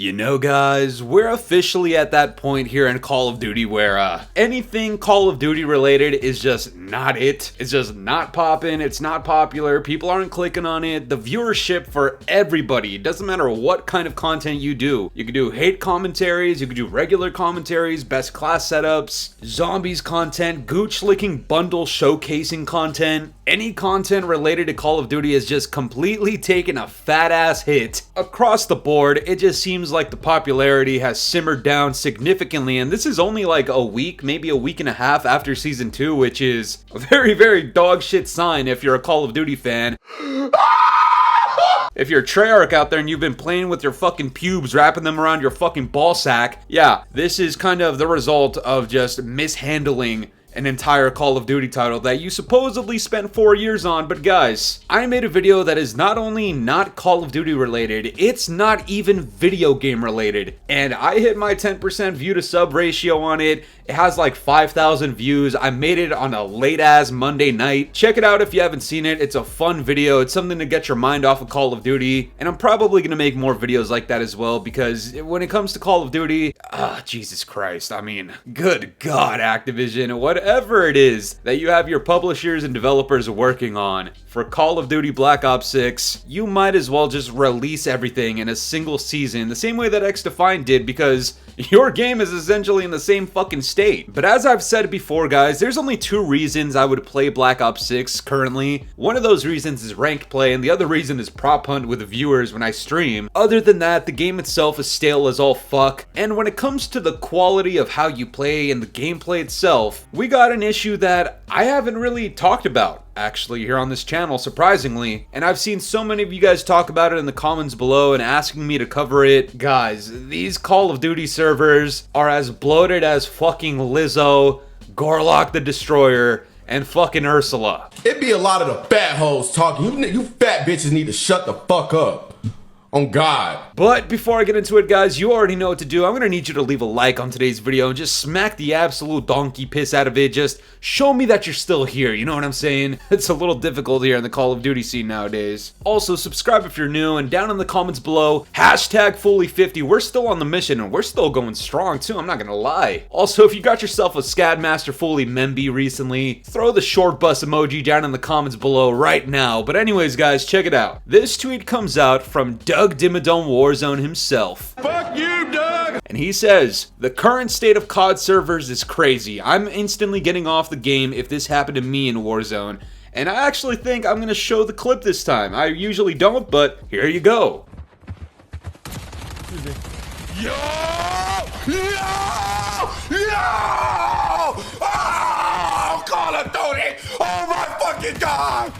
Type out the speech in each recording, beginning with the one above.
You know, guys, we're officially at that point here in Call of Duty where anything Call of Duty related is just not it. It's just not popping. It's not popular. People aren't clicking on it. The viewership for everybody, it doesn't matter what kind of content you do. You can do hate commentaries, you can do regular commentaries, best class setups, zombies content, gooch licking bundle showcasing content. Any content related to Call of Duty has just completely taken a fat ass hit. Across the board, it just seems like the popularity has simmered down significantly, and this is only like a week, maybe a week and a half after Season 2, which is a very, very dog shit sign if you're a Call of Duty fan. If you're a Treyarch out there and you've been playing with your fucking pubes, wrapping them around your fucking ball sack, yeah, this is kind of the result of just mishandling an entire Call of Duty title that you supposedly spent 4 years on. But guys, I made a video that is not only not Call of Duty related, it's not even video game related. And I hit my 10% view to sub ratio on it. It has like 5,000 views. I made it on a late ass Monday night. Check it out if you haven't seen it. It's a fun video. It's something to get your mind off of Call of Duty. And I'm probably gonna make more videos like that as well, because when it comes to Call of Duty, Jesus Christ, I mean, good God, Activision, whatever it is that you have your publishers and developers working on for Call of Duty Black Ops 6, you might as well just release everything in a single season, the same way that XDefiant did, because your game is essentially in the same fucking state. But as I've said before, guys, there's only 2 reasons I would play Black Ops 6 currently. One of those reasons is ranked play, and the other reason is prop hunt with viewers when I stream. Other than that, the game itself is stale as all fuck, and when it comes to the quality of how you play and the gameplay itself, we got an issue that I haven't really talked about actually here on this channel, surprisingly, and I've seen so many of you guys talk about it in the comments below and asking me to cover it. Guys, these Call of Duty servers are as bloated as fucking Lizzo, Gorlock the Destroyer, and fucking Ursula. It be a lot of the fat hoes talking. You fat bitches need to shut the fuck up. On God. But before I get into it, guys, you already know what to do. I'm gonna need you to leave a like on today's video and just smack the absolute donkey piss out of it. Just show me that you're still here, you know what I'm saying? It's a little difficult here in the Call of Duty scene nowadays. Also, subscribe if you're new, and down in the comments below, hashtag Fooly50. We're still on the mission, and we're still going strong too, I'm not gonna lie. Also, if you got yourself a Scadmaster Fooly Memby recently, throw the short bus emoji down in the comments below right now. But anyways, guys, check it out. This tweet comes out from Doug Dimmadome Warzone himself. Fuck you, Doug! And he says, the current state of COD servers is crazy. I'm instantly getting off the game if this happened to me in Warzone. And I actually think I'm gonna show the clip this time. I usually don't, but here you go. Yo! Yo! Yo! Oh, Call of Duty! Oh my fucking God!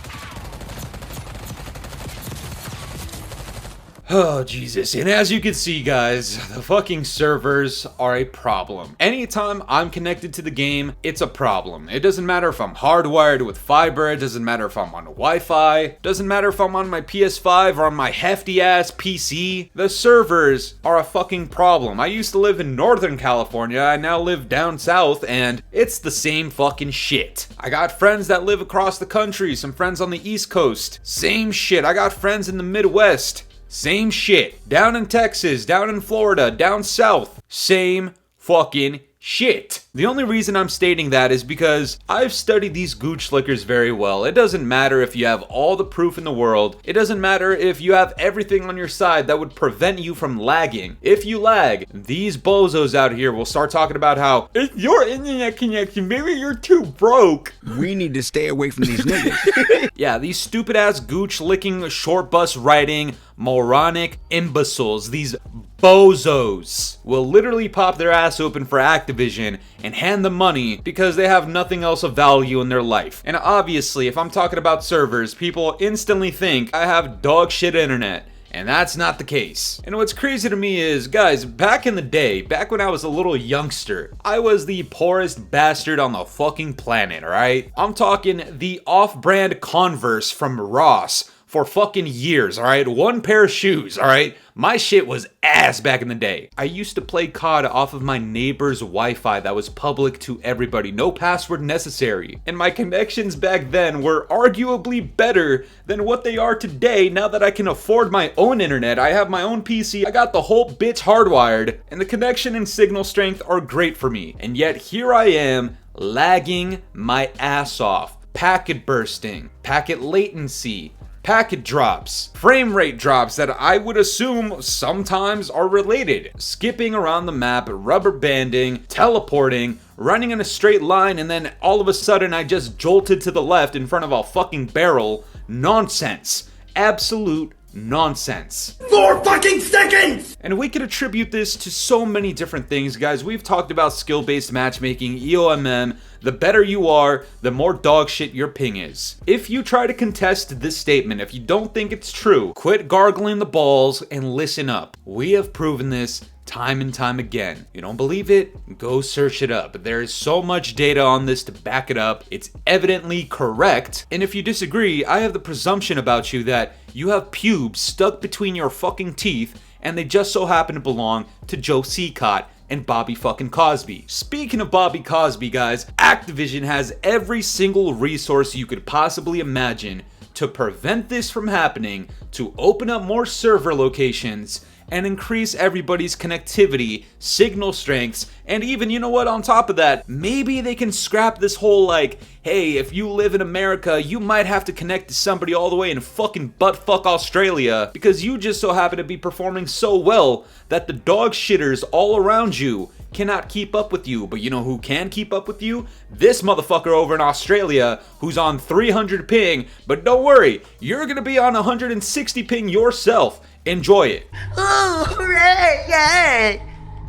Oh, Jesus. And as you can see, guys, the fucking servers are a problem. Anytime I'm connected to the game, it's a problem. It doesn't matter if I'm hardwired with fiber, it doesn't matter if I'm on Wi-Fi, it doesn't matter if I'm on my PS5 or on my hefty-ass PC. The servers are a fucking problem. I used to live in Northern California, I now live down south, and it's the same fucking shit. I got friends that live across the country, some friends on the East Coast. Same shit. I got friends in the Midwest. Same shit. Down in Texas, down in Florida, down south. Same fucking shit. The only reason I'm stating that is because I've studied these gooch slickers very well. It doesn't matter if you have all the proof in the world. It doesn't matter if you have everything on your side that would prevent you from lagging. If you lag, these bozos out here will start talking about how it's your internet connection, maybe you're too broke. We need to stay away from these niggas. Yeah, these stupid ass gooch licking, short bus riding, moronic imbeciles, these bozos will literally pop their ass open for Activision and hand them money because they have nothing else of value in their life. And obviously, if I'm talking about servers, people instantly think I have dog shit internet. And that's not the case. And what's crazy to me is, guys, back in the day, back when I was a little youngster, I was the poorest bastard on the fucking planet, alright? I'm talking the off-brand Converse from Ross for fucking years, alright? One pair of shoes, alright? My shit was ass back in the day. I used to play COD off of my neighbor's Wi-Fi that was public to everybody, no password necessary. And my connections back then were arguably better than what they are today now that I can afford my own internet. I have my own PC, I got the whole bitch hardwired, and the connection and signal strength are great for me. And yet here I am, lagging my ass off. Packet bursting, packet latency, packet drops, frame rate drops that I would assume sometimes are related. Skipping around the map, rubber banding, teleporting, running in a straight line, and then all of a sudden I just jolted to the left in front of a fucking barrel. Nonsense. Absolute nonsense. 4 fucking seconds! And we could attribute this to so many different things, guys. We've talked about skill-based matchmaking, EOMM. The better you are, the more dog shit your ping is. If you try to contest this statement, if you don't think it's true, quit gargling the balls and listen up. We have proven this time and time again. You don't believe it? Go search it up. There is so much data on this to back it up. It's evidently correct. And if you disagree, I have the presumption about you that you have pubes stuck between your fucking teeth and they just so happen to belong to Joe Seacott and Bobby fucking Cosby. Speaking of Bobby Cosby, guys, Activision has every single resource you could possibly imagine to prevent this from happening, to open up more server locations, and increase everybody's connectivity, signal strengths, and even, you know what, on top of that, maybe they can scrap this whole like, hey, if you live in America, you might have to connect to somebody all the way in fucking buttfuck Australia because you just so happen to be performing so well that the dog shitters all around you cannot keep up with you. But you know who can keep up with you? This motherfucker over in Australia who's on 300 ping, but don't worry, you're gonna be on 160 ping yourself. Enjoy it. Oh, hooray! Yay!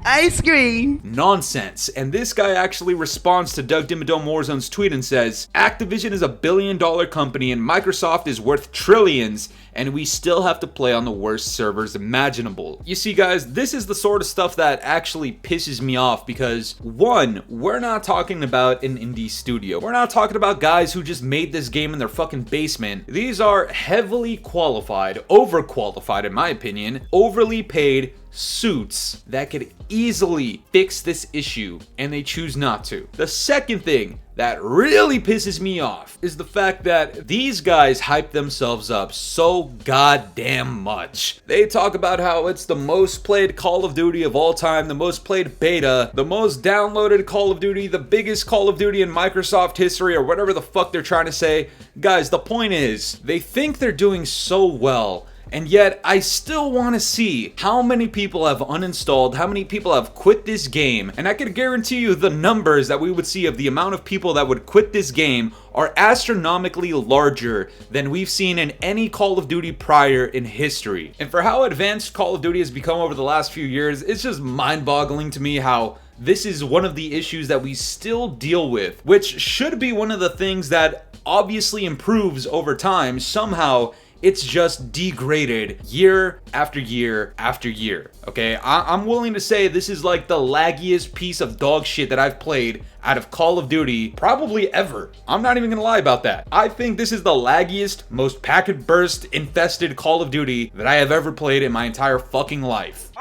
Ice cream! Nonsense. And this guy actually responds to Doug Dimmadome Warzone's tweet and says, Activision is a billion-dollar company and Microsoft is worth trillions, and we still have to play on the worst servers imaginable. You see, guys, this is the sort of stuff that actually pisses me off because, one, we're not talking about an indie studio. We're not talking about guys who just made this game in their fucking basement. These are heavily qualified, overqualified in my opinion, overly paid suits that could easily fix this issue, and they choose not to. The second thing that really pisses me off is the fact that these guys hype themselves up so goddamn much. They talk about how it's the most played Call of Duty of all time, the most played beta, the most downloaded Call of Duty, the biggest Call of Duty in Microsoft history, or whatever the fuck they're trying to say. Guys, the point is, they think they're doing so well, and yet, I still want to see how many people have uninstalled, how many people have quit this game, and I can guarantee you the numbers that we would see of the amount of people that would quit this game are astronomically larger than we've seen in any Call of Duty prior in history. And for how advanced Call of Duty has become over the last few years, it's just mind-boggling to me how this is one of the issues that we still deal with, which should be one of the things that obviously improves over time. Somehow it's just degraded year after year after year. Okay, I'm willing to say this is like the laggiest piece of dog shit that I've played out of Call of Duty probably ever. I'm not even gonna lie about that. I think this is the laggiest, most packet burst infested Call of Duty that I have ever played in my entire fucking life.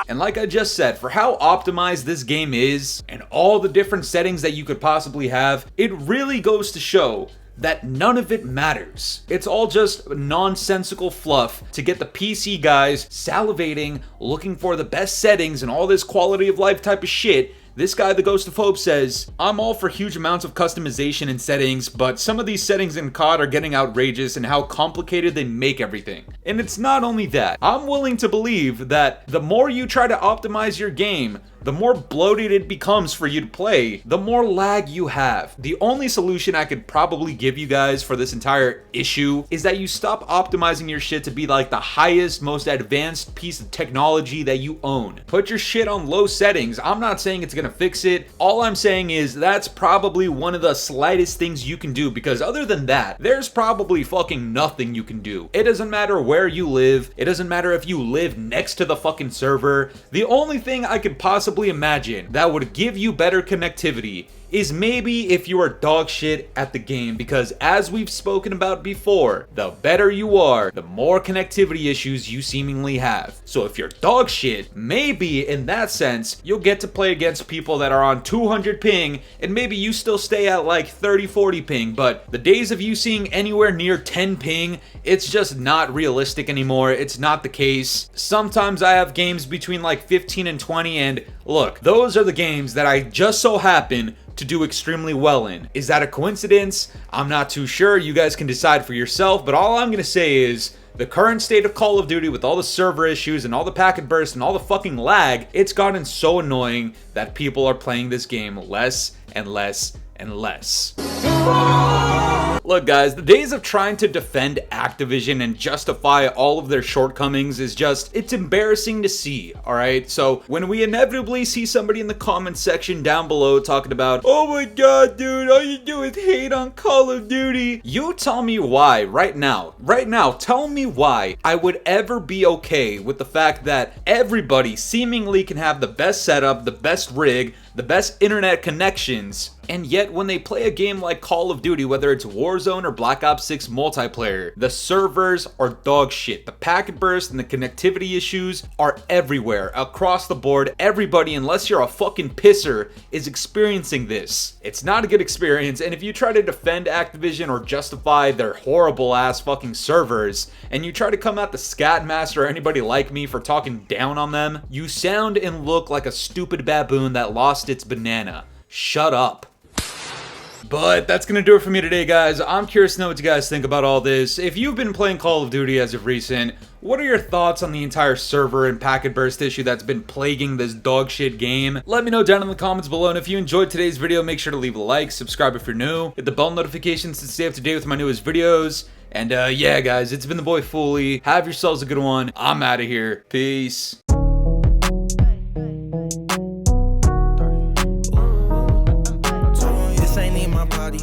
And like I just said, for how optimized this game is and all the different settings that you could possibly have, it really goes to show that none of it matters. It's all just nonsensical fluff to get the PC guys salivating, looking for the best settings and all this quality of life type of shit. This guy, the Ghost of Hope, says, I'm all for huge amounts of customization and settings, but some of these settings in COD are getting outrageous in how complicated they make everything. And it's not only that. I'm willing to believe that the more you try to optimize your game, the more bloated it becomes for you to play, the more lag you have. The only solution I could probably give you guys for this entire issue is that you stop optimizing your shit to be like the highest, most advanced piece of technology that you own. Put your shit on low settings. I'm not saying it's gonna fix it. All I'm saying is that's probably one of the slightest things you can do, because other than that, there's probably fucking nothing you can do. It doesn't matter where you live. It doesn't matter if you live next to the fucking server. The only thing I could possibly imagine that would give you better connectivity is maybe if you are dog shit at the game, because as we've spoken about before, the better you are, the more connectivity issues you seemingly have. So if you're dog shit, maybe in that sense, you'll get to play against people that are on 200 ping, and maybe you still stay at like 30-40 ping, but the days of you seeing anywhere near 10 ping, it's just not realistic anymore. It's not the case. Sometimes I have games between like 15 and 20, and look, those are the games that I just so happen to do extremely well in. Is that a coincidence? I'm not too sure. You guys can decide for yourself, but all I'm gonna say is the current state of Call of Duty with all the server issues and all the packet bursts and all the fucking lag, it's gotten so annoying that people are playing this game less and less and less. Look guys, the days of trying to defend Activision and justify all of their shortcomings is just, it's embarrassing to see, alright? So when we inevitably see somebody in the comment section down below talking about, oh my god dude, all you do is hate on Call of Duty, you tell me why right now, tell me why I would ever be okay with the fact that everybody seemingly can have the best setup, the best rig, the best internet connections, and yet when they play a game like Call of Duty, whether it's Warzone or Black Ops 6 multiplayer, the servers are dog shit. The packet burst and the connectivity issues are everywhere, across the board. Everybody, unless you're a fucking pisser, is experiencing this. It's not a good experience, and if you try to defend Activision or justify their horrible ass fucking servers, and you try to come at the Scatmaster or anybody like me for talking down on them, you sound and look like a stupid baboon that lost its banana. Shut up. But that's gonna do it for me today, guys. I'm curious to know what you guys think about all this. If you've been playing Call of Duty as of recent, what are your thoughts on the entire server and packet burst issue that's been plaguing this dog shit game? Let me know down in the comments below, and if you enjoyed today's video, make sure to leave a like, subscribe if you're new, hit the bell notifications to stay up to date with my newest videos. And yeah guys, it's been the boy Fooly. Have yourselves a good one. I'm out of here. Peace. This ain't in my body.